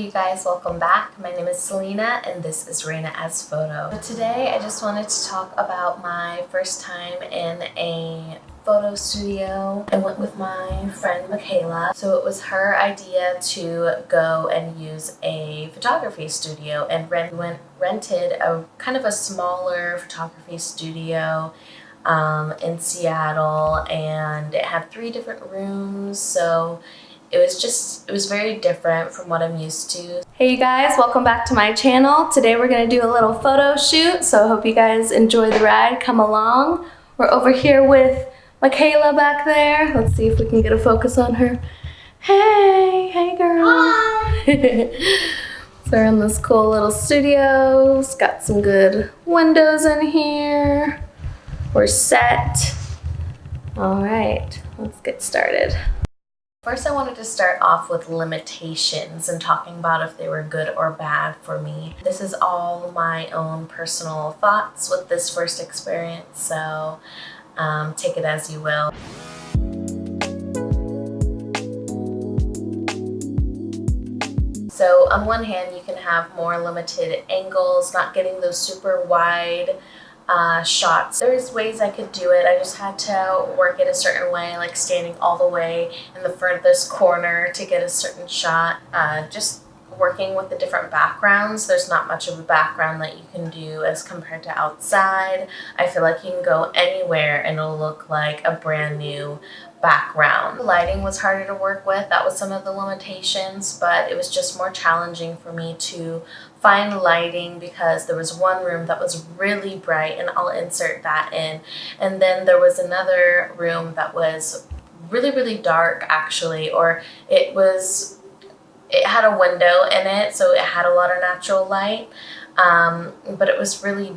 Hey you guys, welcome back. My name is Selena and this is Reina as Photo. So today I just wanted to talk about my first time in a photo studio. I went with my friend Mykaela. So it was her idea to go and use a photography studio and rented a kind of a smaller photography studio in Seattle, and it had 3 different rooms, so it was very different from what I'm used to. Hey you guys, welcome back to my channel. Today we're gonna do a little photo shoot, so I hope you guys enjoy the ride. Come along. We're over here with Mykaela back there. Let's see if we can get a focus on her. Hey girl. Hi. So we're in this cool little studio. It's got some good windows in here. We're set. All right, let's get started. First, I wanted to start off with limitations and talking about if they were good or bad for me. This is all my own personal thoughts with this first experience, so take it as you will. So on one hand, you can have more limited angles, not getting those super wide shots. There's ways I could do it. I just had to work it a certain way, like standing all the way in the furthest corner to get a certain shot. Just working with the different backgrounds. There's not much of a background that you can do as compared to outside. I feel like you can go anywhere and it'll look like a brand new background. The lighting was harder to work with. That was some of the limitations, but it was just more challenging for me to find lighting because there was one room that was really bright, and I'll insert that in. And then there was another room that was really dark actually, or it had a window in it, so it had a lot of natural light, but it was really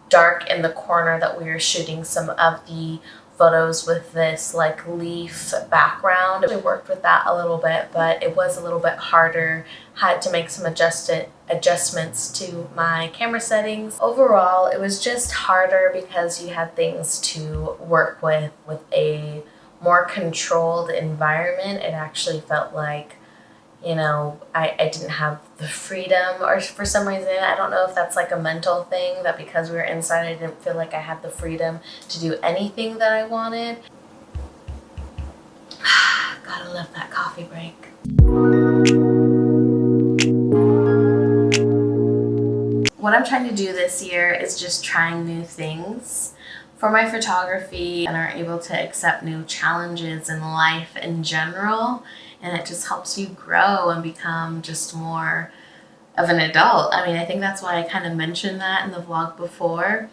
dark in the corner that we were shooting some of the photos with this like leaf background. We worked with that a little bit, but it was a little bit harder. Had to make some adjustments to my camera settings. Overall, it was just harder because you had things to work with a more controlled environment. It actually felt like, you know, I didn't have the freedom, or for some reason, I don't know if that's like a mental thing, that because we were inside, I didn't feel like I had the freedom to do anything that I wanted. Gotta love that coffee break. What I'm trying to do this year is just trying new things for my photography and are able to accept new challenges in life in general. And it just helps you grow and become just more of an adult. I mean, I think that's why I kind of mentioned that in the vlog before,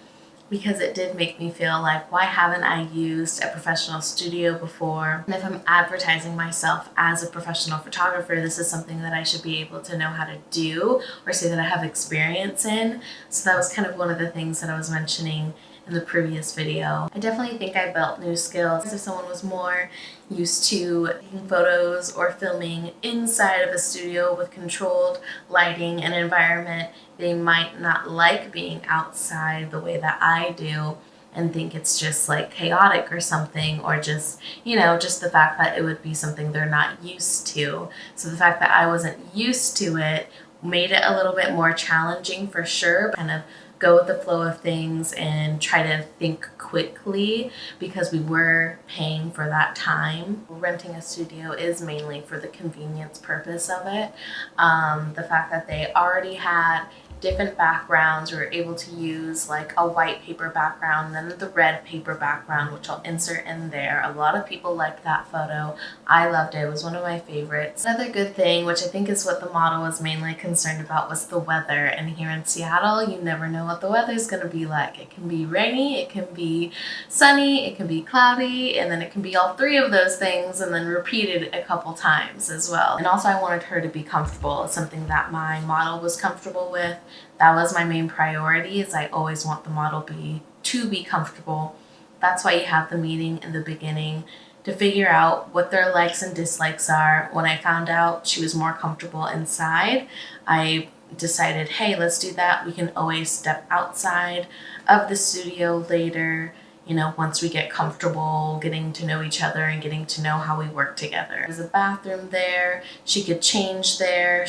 because it did make me feel like, why haven't I used a professional studio before? And if I'm advertising myself as a professional photographer, this is something that I should be able to know how to do or say that I have experience in. So that was kind of one of the things that I was mentioning in the previous video. I definitely think I built new skills. If someone was more used to taking photos or filming inside of a studio with controlled lighting and environment, they might not like being outside the way that I do and think it's just like chaotic or something, or just, you know, just the fact that it would be something they're not used to. So the fact that I wasn't used to it made it a little bit more challenging for sure. Kind of go with the flow of things and try to think quickly because we were paying for that time. Renting a studio is mainly for the convenience purpose of it. The fact that they already had different backgrounds. We were able to use like a white paper background, then the red paper background, which I'll insert in there. A lot of people liked that photo. I loved it. It was one of my favorites. Another good thing, which I think is what the model was mainly concerned about, was the weather. And here in Seattle, you never know what the weather's gonna be like. It can be rainy, it can be sunny, it can be cloudy, and then it can be all 3 of those things and then repeated a couple times as well. And also I wanted her to be comfortable. It's something that my model was comfortable with. That was my main priority, is I always want the model to be comfortable. That's why you have the meeting in the beginning, to figure out what their likes and dislikes are. When I found out she was more comfortable inside, I decided, hey, let's do that. We can always step outside of the studio later, you know, once we get comfortable getting to know each other and getting to know how we work together. There's a bathroom there. She could change there.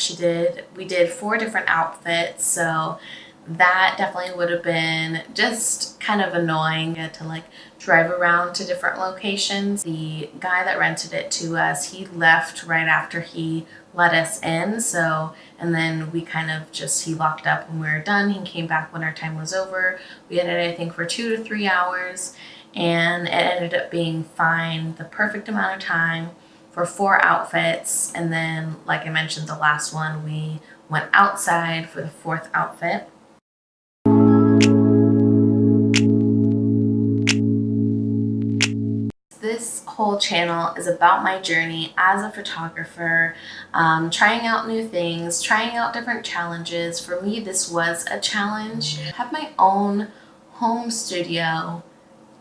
We did 4 different outfits, so that definitely would have been just kind of annoying to like drive around to different locations. The guy that rented it to us, he left right after he let us in, so, and then we kind of just, he locked up when we were done. He came back when our time was over. We had it, I think, for 2 to 3 hours, and it ended up being fine, the perfect amount of time for 4 outfits. And then, like I mentioned, the last one, we went outside for the 4th outfit. This whole channel is about my journey as a photographer, trying out new things, trying out different challenges. For me, this was a challenge. I have my own home studio,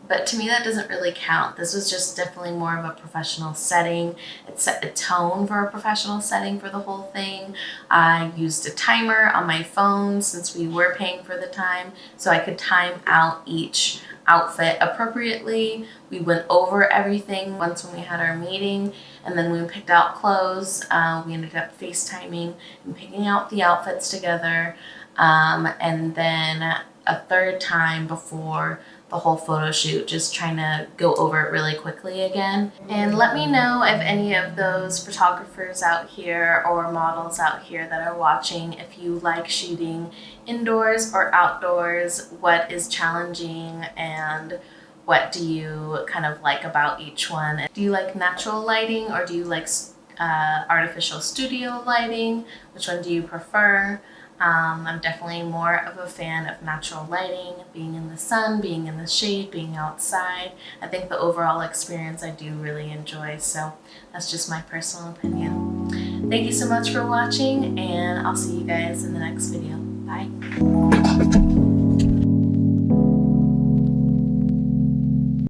but to me that doesn't really count. This was just definitely more of a professional setting. It set the tone for a professional setting for the whole thing. I used a timer on my phone since we were paying for the time, so I could time out each outfit appropriately. We went over everything once when we had our meeting, and then when we picked out clothes, we ended up FaceTiming and picking out the outfits together, and then a 3rd time before the whole photo shoot, just trying to go over it really quickly again. And let me know if any of those photographers out here or models out here that are watching, if you like shooting indoors or outdoors, what is challenging and what do you kind of like about each one? Do you like natural lighting or do you like artificial studio lighting? Which one do you prefer? I'm definitely more of a fan of natural lighting, being in the sun, being in the shade, being outside. I think the overall experience I do really enjoy, so that's just my personal opinion. Thank you so much for watching, and I'll see you guys in the next video. Bye.